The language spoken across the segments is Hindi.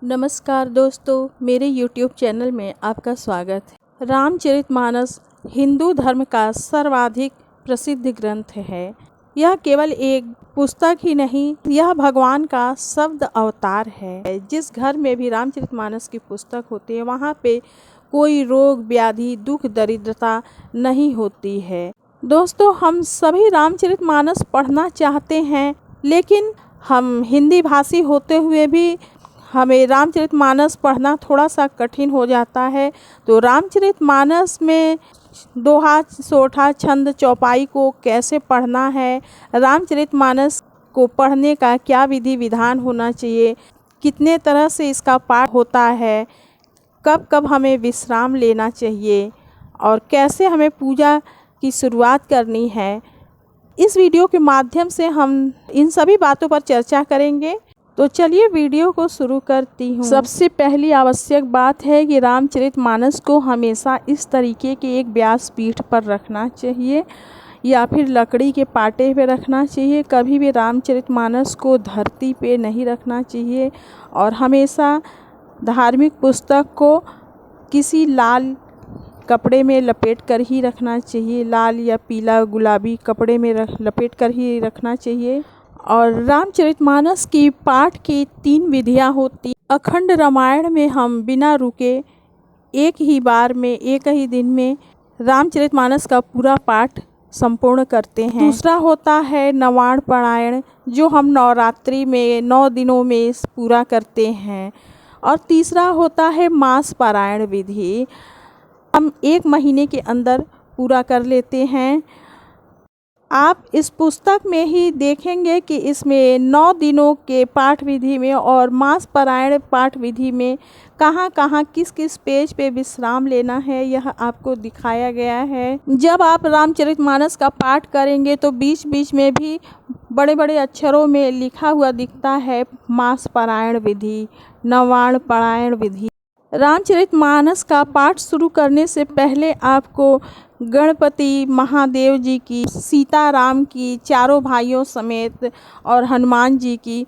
नमस्कार दोस्तों, मेरे YouTube चैनल में आपका स्वागत है। रामचरितमानस हिंदू धर्म का सर्वाधिक प्रसिद्ध ग्रंथ है। यह केवल एक पुस्तक ही नहीं, यह भगवान का शब्द अवतार है। जिस घर में भी रामचरितमानस की पुस्तक होती है, वहाँ पे कोई रोग व्याधि दुख दरिद्रता नहीं होती है। दोस्तों, हम सभी रामचरितमानस पढ़ना चाहते हैं, लेकिन हम हिंदी भाषी होते हुए भी हमें रामचरितमानस पढ़ना थोड़ा सा कठिन हो जाता है। तो रामचरितमानस में दोहा, सोठा, छंद, चौपाई को कैसे पढ़ना है, रामचरितमानस को पढ़ने का क्या विधि विधान होना चाहिए, कितने तरह से इसका पाठ होता है, कब कब हमें विश्राम लेना चाहिए और कैसे हमें पूजा की शुरुआत करनी है, इस वीडियो के माध्यम से हम इन सभी बातों पर चर्चा करेंगे। तो चलिए वीडियो को शुरू करती हूँ। सबसे पहली आवश्यक बात है कि रामचरितमानस को हमेशा इस तरीके के एक व्यासपीठ पर रखना चाहिए या फिर लकड़ी के पाटे पे रखना चाहिए। कभी भी रामचरितमानस को धरती पे नहीं रखना चाहिए और हमेशा धार्मिक पुस्तक को किसी लाल कपड़े में लपेट कर ही रखना चाहिए। लाल या पीला गुलाबी कपड़े में लपेट कर ही रखना चाहिए। और रामचरितमानस की पाठ की 3 विधियां होती। अखंड रामायण में हम बिना रुके एक ही बार में, एक ही दिन में रामचरितमानस का पूरा पाठ संपूर्ण करते हैं। दूसरा होता है नवाण पारायण, जो हम नवरात्रि में 9 दिनों में पूरा करते हैं। और तीसरा होता है मास पारायण विधि, हम 1 महीने के अंदर पूरा कर लेते हैं। आप इस पुस्तक में ही देखेंगे कि इसमें 9 दिनों के पाठ विधि में और मास पारायण पाठ विधि में कहाँ कहाँ किस किस पेज पे विश्राम लेना है, यह आपको दिखाया गया है। जब आप रामचरितमानस का पाठ करेंगे तो बीच बीच में भी बड़े बड़े अक्षरों में लिखा हुआ दिखता है मास पारायण विधि, नवाण पारायण विधि। रामचरितमानस का पाठ शुरू करने से पहले आपको गणपति महादेव जी की, सीताराम की, चारों भाइयों समेत और हनुमान जी की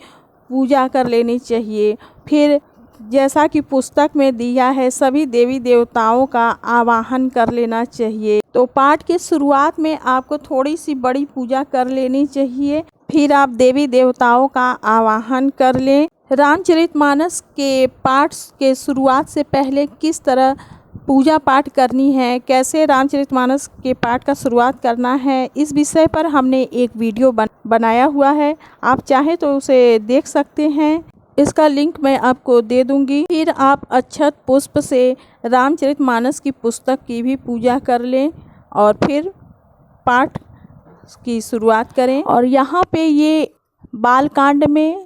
पूजा कर लेनी चाहिए। फिर जैसा कि पुस्तक में दिया है, सभी देवी देवताओं का आवाहन कर लेना चाहिए। तो पाठ के शुरुआत में आपको थोड़ी सी बड़ी पूजा कर लेनी चाहिए, फिर आप देवी देवताओं का आवाहन कर लें। रामचरितमानस के पाठ के शुरुआत से पहले किस तरह पूजा पाठ करनी है, कैसे रामचरितमानस के पाठ का शुरुआत करना है, इस विषय पर हमने एक वीडियो बनाया हुआ है। आप चाहें तो उसे देख सकते हैं, इसका लिंक मैं आपको दे दूंगी। फिर आप अक्षत पुष्प से रामचरितमानस की पुस्तक की भी पूजा कर लें और फिर पाठ की शुरुआत करें। और यहाँ पे ये बालकांड में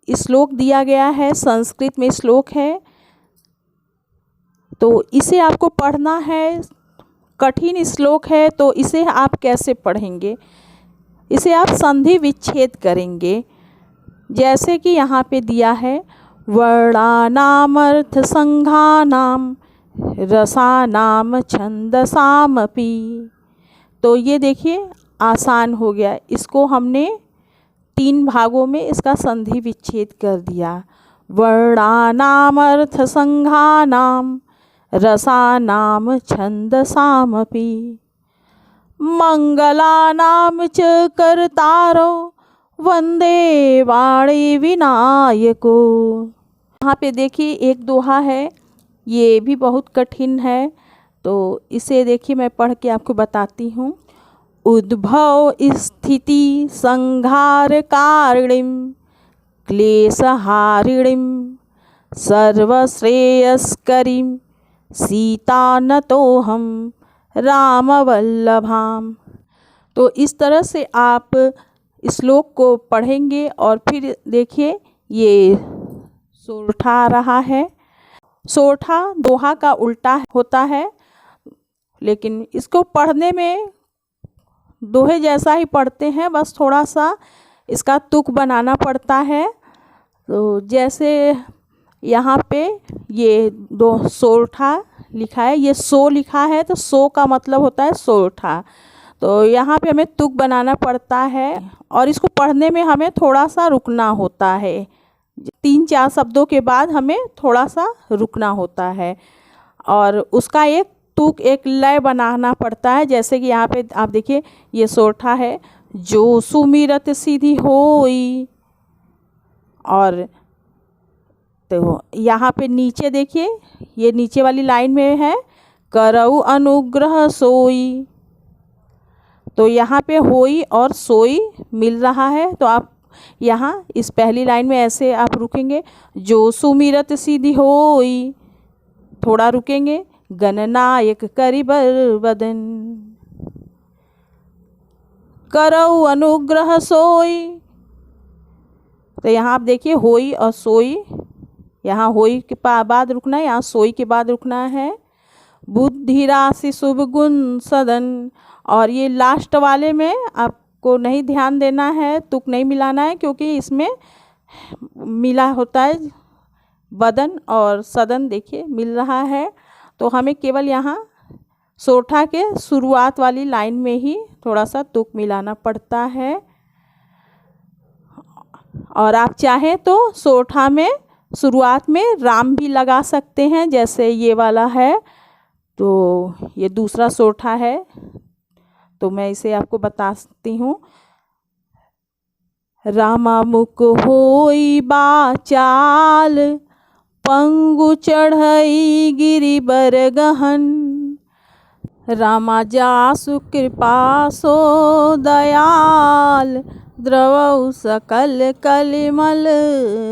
श्लोक दिया गया है, संस्कृत में श्लोक है, तो इसे आपको पढ़ना है। कठिन श्लोक है तो इसे आप कैसे पढ़ेंगे, इसे आप संधि विच्छेद करेंगे। जैसे कि यहाँ पे दिया है, वर्णानाम अर्थ संघानाम रसानाम छंदसामपि। तो ये देखिए आसान हो गया, इसको हमने 3 भागों में इसका संधि विच्छेद कर दिया। वर्णानाम अर्थ संघानाम रसानाम छंदसामपि मंगलानाम च कर्तारो वंदे वाणी विनायको। यहाँ पे देखिए एक दोहा है, ये भी बहुत कठिन है, तो इसे देखिए मैं पढ़ के आपको बताती हूँ। उद्भव स्थिति संहार कारिणीं क्लेशहारिणीं सर्वश्रेयस्करीं सीता नतोहम रामवल्लभाम। तो इस तरह से आप श्लोक को पढ़ेंगे और फिर देखिए ये सोरठा आ रहा है। सोरठा दोहा का उल्टा होता है, लेकिन इसको पढ़ने में दोहे जैसा ही पढ़ते हैं, बस थोड़ा सा इसका तुक बनाना पड़ता है। तो जैसे यहाँ पे ये दो सोरठा लिखा है, ये सो लिखा है, तो सो का मतलब होता है सोरठा। तो यहाँ पे हमें तुक बनाना पड़ता है और इसको पढ़ने में हमें थोड़ा सा रुकना होता है। 3-4 शब्दों के बाद हमें थोड़ा सा रुकना होता है और उसका एक तुक, एक लय बनाना पड़ता है। जैसे कि यहाँ पे आप देखिए, ये सोरठा है, जो सुमिरत सिद्धि होई। और तो यहाँ पे नीचे देखिए, ये नीचे वाली लाइन में है करऊ अनुग्रह सोई। तो यहाँ पे होई और सोई मिल रहा है, तो आप यहाँ इस पहली लाइन में ऐसे आप रुकेंगे, जो सुमिरत सिद्धि होई, थोड़ा रुकेंगे, गणनायक करिबर बदन, करऊ अनुग्रह सोई। तो यहाँ आप देखिए होई और सोई, यहाँ होई के बाद रुकना है, यहाँ सोई के बाद रुकना है। बुद्धि राशि शुभ गुण सदन, और ये लास्ट वाले में आपको नहीं ध्यान देना है, तुक नहीं मिलाना है, क्योंकि इसमें मिला होता है बदन और सदन, देखिए मिल रहा है। तो हमें केवल यहाँ सोरठा के शुरुआत वाली लाइन में ही थोड़ा सा तुक मिलाना पड़ता है। और आप चाहें तो सोरठा में शुरुआत में राम भी लगा सकते हैं, जैसे ये वाला है। तो ये दूसरा सोरठा है, तो मैं इसे आपको बताती हूँ। रामा मुख होई बाचाल, पंगु चढ़ई गिरि बर गहन, रामा जासु कृपा सो दयाल, द्रवऊ सकल कलिमल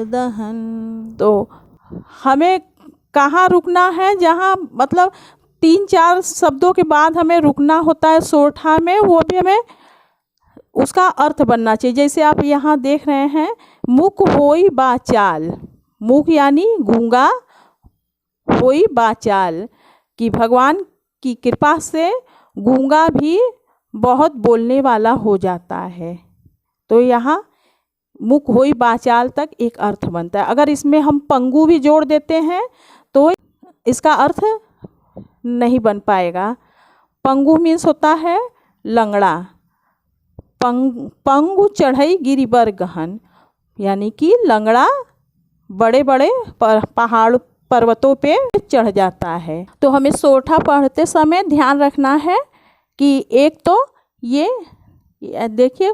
दहन। तो हमें कहाँ रुकना है, जहाँ मतलब 3-4 शब्दों के बाद हमें रुकना होता है सोरठा में, वो भी हमें उसका अर्थ बनना चाहिए। जैसे आप यहाँ देख रहे हैं, मुख होई बाचाल, मुख यानी गूंगा, होई बाचाल, कि भगवान की कृपा से गूंगा भी बहुत बोलने वाला हो जाता है। तो यहाँ मुख होई बाचाल तक एक अर्थ बनता है। अगर इसमें हम पंगु भी जोड़ देते हैं तो इसका अर्थ नहीं बन पाएगा। पंगु मीन्स होता है लंगड़ा, पंगु चढ़ई गिरि बर गहन, यानी कि लंगड़ा बड़े बड़े पहाड़ पर्वतों पे चढ़ जाता है। तो हमें सोरठा पढ़ते समय ध्यान रखना है कि एक तो ये देखिए,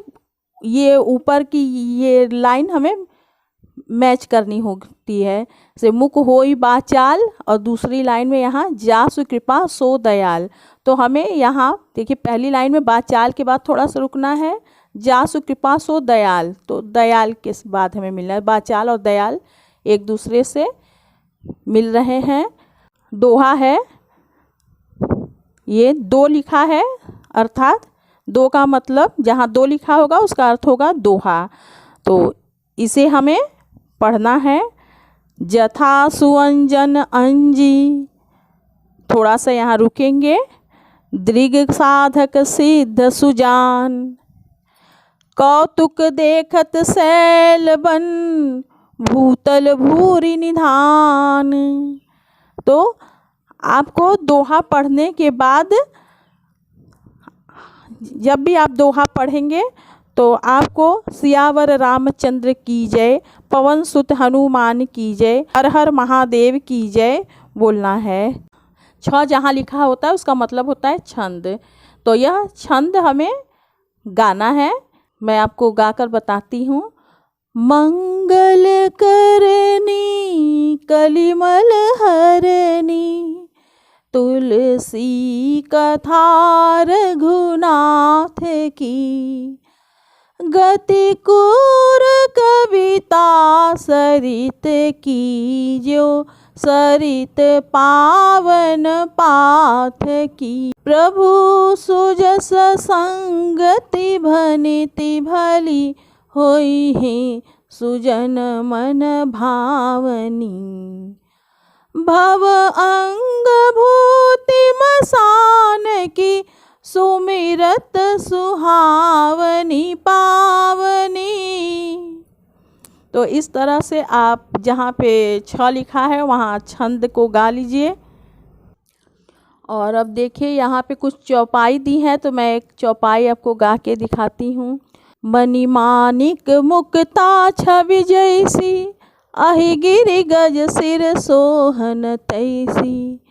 ये ऊपर की ये लाइन हमें मैच करनी होती है, जैसे मुख होई बाचाल और दूसरी लाइन में यहाँ जासु कृपा सो दयाल। तो हमें यहाँ देखिए पहली लाइन में बाचाल के बाद थोड़ा सा रुकना है, जासु कृपा सो दयाल, तो दयाल के बाद हमें मिलना है। बाचाल और दयाल एक दूसरे से मिल रहे हैं। दोहा है, ये दो लिखा है, अर्थात दो का मतलब जहाँ दो लिखा होगा उसका अर्थ होगा दोहा। तो इसे हमें पढ़ना है। जथा सुअंजन अंजी, थोड़ा सा यहाँ रुकेंगे, दृग साधक सिद्ध सुजान, कौतुक देखत शैल बन, भूतल भूरि निधान। तो आपको दोहा पढ़ने के बाद, जब भी आप दोहा पढ़ेंगे तो आपको सियावर रामचंद्र की जय, पवन सुत हनुमान की जय, हर हर महादेव की जय बोलना है। छ जहाँ लिखा होता है उसका मतलब होता है छंद। तो यह छंद हमें गाना है, मैं आपको गाकर बताती हूँ। मंगल करनी कलिमल हरनी, तुलसी कथा रघुनाथ की, गति कुर कविता सरित की, जो सरित पावन पाथ की, प्रभु सुजस संगति भनिति भली, होई है सुजन मन भावनी, भव अंग भूति मसान की, सुमिरत सुहावनी पावनी। तो इस तरह से आप जहाँ पे छ लिखा है वहाँ छंद को गा लीजिए। और अब देखिए यहाँ पे कुछ चौपाई दी है, तो मैं एक चौपाई आपको गा के दिखाती हूँ। मणिमाणिक मुक्ता छवि जैसी, आहि गिरि गज सिर सोहन तैसी,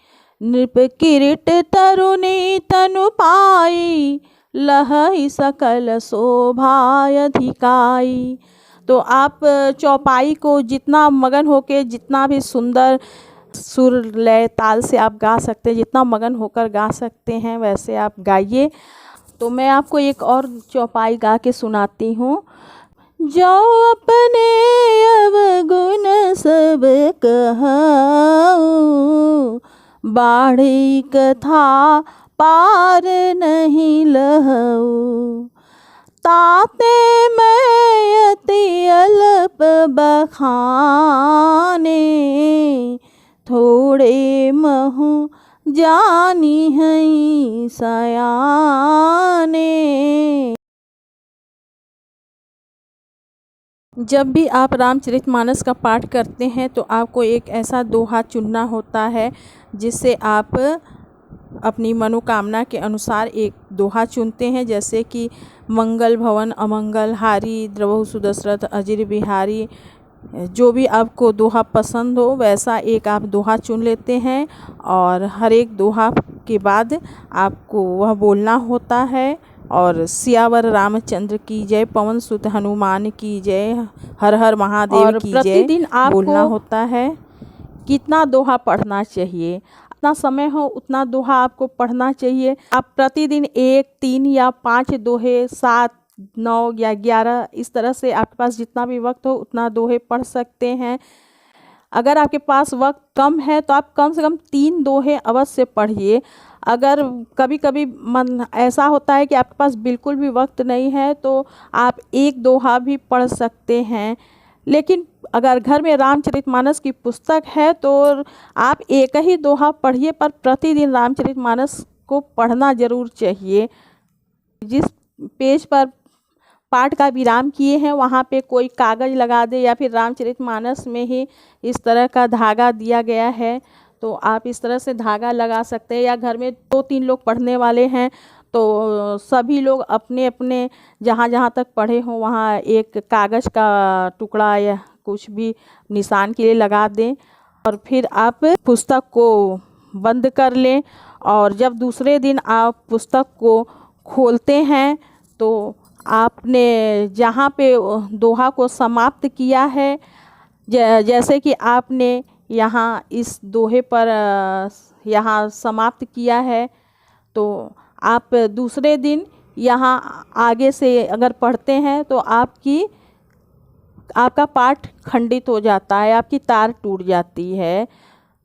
नृप किरीट तरुणी तनु पाई, लहई सकल शोभायधिकाई। तो आप चौपाई को जितना मगन होके, जितना भी सुंदर सुर लय ताल से आप गा सकते हैं, जितना मगन होकर गा सकते हैं वैसे आप गाइए। तो मैं आपको एक और चौपाई गा के सुनाती हूँ। जो अपने अवगुण सब कहाऊं, बाढ़ी कथा पार नहीं लहूं, ताते मैं अति अल्प बखाने, थोड़े महु जानी हैं सयाने। जब भी आप रामचरितमानस का पाठ करते हैं तो आपको एक ऐसा दोहा चुनना होता है जिससे आप अपनी मनोकामना के अनुसार एक दोहा चुनते हैं। जैसे कि मंगल भवन अमंगल हारी, द्रवहु सुदशरथ अजिर बिहारी। जो भी आपको दोहा पसंद हो वैसा एक आप दोहा चुन लेते हैं और हर एक दोहा के बाद आपको वह बोलना होता है। और सियावर रामचंद्र की जय, पवन सुत हनुमान की जय, हर हर महादेव की जय प्रतिदिन आपको बोलना होता है। कितना दोहा पढ़ना चाहिए, जितना समय हो उतना दोहा आपको पढ़ना चाहिए। आप प्रतिदिन 1, 3 या 5 दोहे, 7, 9 या 11 इस तरह से आपके पास जितना भी वक्त हो उतना दोहे पढ़ सकते हैं। अगर आपके पास वक्त कम है तो आप कम से कम 3 दोहे अवश्य पढ़िए। अगर कभी कभी मन ऐसा होता है कि आपके पास बिल्कुल भी वक्त नहीं है तो आप 1 दोहा भी पढ़ सकते हैं। लेकिन अगर घर में रामचरितमानस की पुस्तक है तो आप एक ही दोहा पढ़िए, पर प्रतिदिन रामचरितमानस को पढ़ना ज़रूर चाहिए। जिस पेज पर पाठ का विराम किए हैं वहाँ पे कोई कागज़ लगा दे या फिर रामचरितमानस में ही इस तरह का धागा दिया गया है तो आप इस तरह से धागा लगा सकते हैं। या घर में 2-3 लोग पढ़ने वाले हैं तो सभी लोग अपने अपने जहाँ जहाँ तक पढ़े हों वहाँ एक कागज़ का टुकड़ा या कुछ भी निशान के लिए लगा दें और फिर आप पुस्तक को बंद कर लें। और जब दूसरे दिन आप पुस्तक को खोलते हैं तो आपने जहाँ पे दोहा को समाप्त किया है, जैसे कि आपने यहाँ इस दोहे पर यहाँ समाप्त किया है तो आप दूसरे दिन यहाँ आगे से अगर पढ़ते हैं तो आपका पाठ खंडित हो जाता है, आपकी तार टूट जाती है।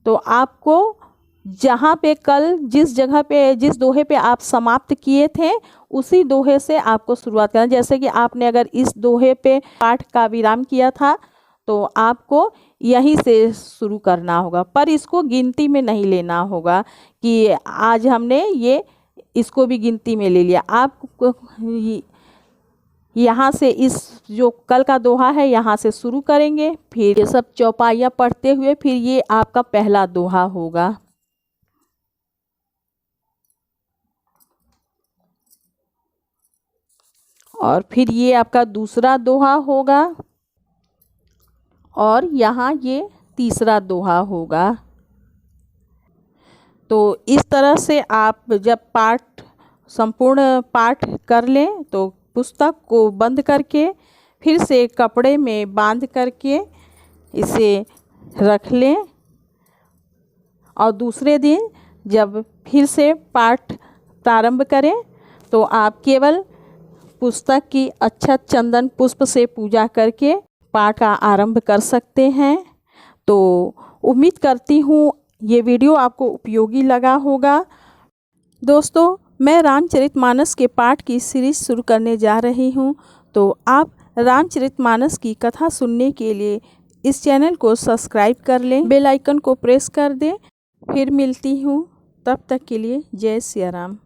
तो आपको जहाँ पे कल जिस जगह पे जिस दोहे पे आप समाप्त किए थे उसी दोहे से आपको शुरुआत करना। जैसे कि आपने अगर इस दोहे पे पाठ का विराम किया था तो आपको यहीं से शुरू करना होगा, पर इसको गिनती में नहीं लेना होगा कि आज हमने इसको भी गिनती में ले लिया। आप यहाँ से इस जो कल का दोहा है यहाँ से शुरू करेंगे, फिर ये सब चौपाइयाँ पढ़ते हुए फिर ये आपका पहला दोहा होगा। और फिर ये आपका दूसरा दोहा होगा और यहाँ ये तीसरा दोहा होगा। तो इस तरह से आप जब संपूर्ण पाठ कर लें तो पुस्तक को बंद करके फिर से कपड़े में बांध करके इसे रख लें और दूसरे दिन जब फिर से पाठ प्रारंभ करें तो आप केवल पुस्तक की अक्षत चंदन पुष्प से पूजा करके पाठ का आरंभ कर सकते हैं। तो उम्मीद करती हूँ ये वीडियो आपको उपयोगी लगा होगा। दोस्तों, मैं रामचरितमानस के पाठ की सीरीज शुरू करने जा रही हूँ, तो आप रामचरितमानस की कथा सुनने के लिए इस चैनल को सब्सक्राइब कर लें, बेल आइकन को प्रेस कर दें। फिर मिलती हूँ, तब तक के लिए जय सिया राम।